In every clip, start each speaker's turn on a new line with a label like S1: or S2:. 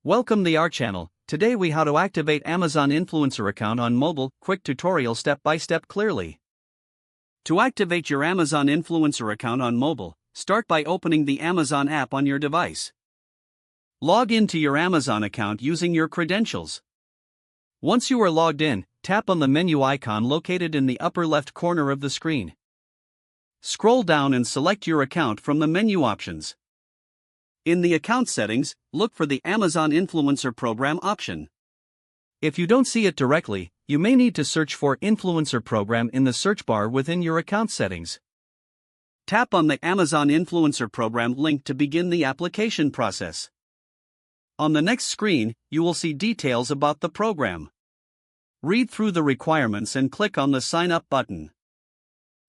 S1: Welcome to our channel. Today we how to activate Amazon influencer account on mobile. Quick tutorial step by step clearly. To activate your Amazon influencer account on mobile, start by opening the Amazon app on your device. Log into your Amazon account using your credentials. Once you are logged in, tap on the menu icon located in the upper left corner of the screen. Scroll down and select your account from the menu options. In the account settings, look for the Amazon Influencer Program option. If you don't see it directly, you may need to search for Influencer Program in the search bar within your account settings. Tap on the Amazon Influencer Program link to begin the application process. On the next screen, you will see details about the program. Read through the requirements and click on the Sign Up button.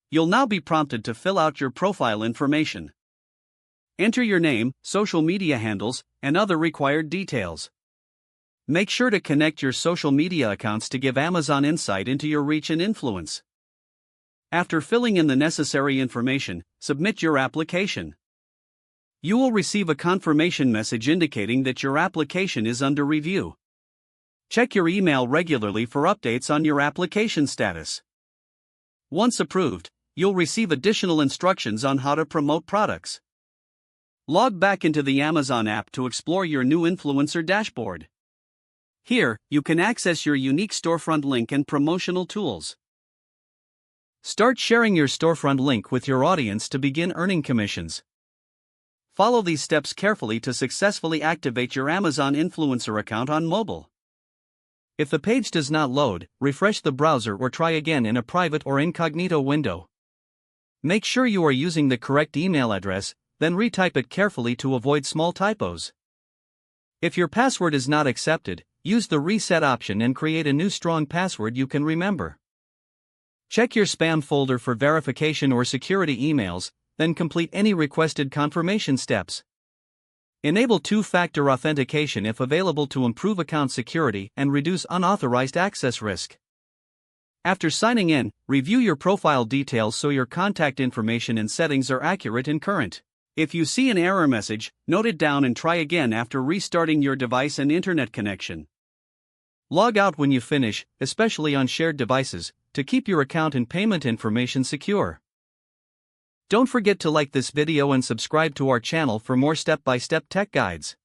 S1: You'll now be prompted to fill out your profile information. Enter your name, social media handles, and other required details. Make sure to connect your social media accounts to give Amazon insight into your reach and influence. After filling in the necessary information, submit your application. You will receive a confirmation message indicating that your application is under review. Check your email regularly for updates on your application status. Once approved, you'll receive additional instructions on how to promote products. Log back into the Amazon app to explore your new influencer dashboard. Here, you can access your unique storefront link and promotional tools. Start sharing your storefront link with your audience to begin earning commissions. Follow these steps carefully to successfully activate your Amazon influencer account on mobile. If the page does not load, refresh the browser or try again in a private or incognito window. Make sure you are using the correct email address, then retype it carefully to avoid small typos. If your password is not accepted, use the reset option and create a new strong password you can remember. Check your spam folder for verification or security emails, then complete any requested confirmation steps. Enable two-factor authentication if available to improve account security and reduce unauthorized access risk. After signing in, review your profile details so your contact information and settings are accurate and current. If you see an error message, note it down and try again after restarting your device and internet connection. Log out when you finish, especially on shared devices, to keep your account and payment information secure. Don't forget to like this video and subscribe to our channel for more step-by-step tech guides.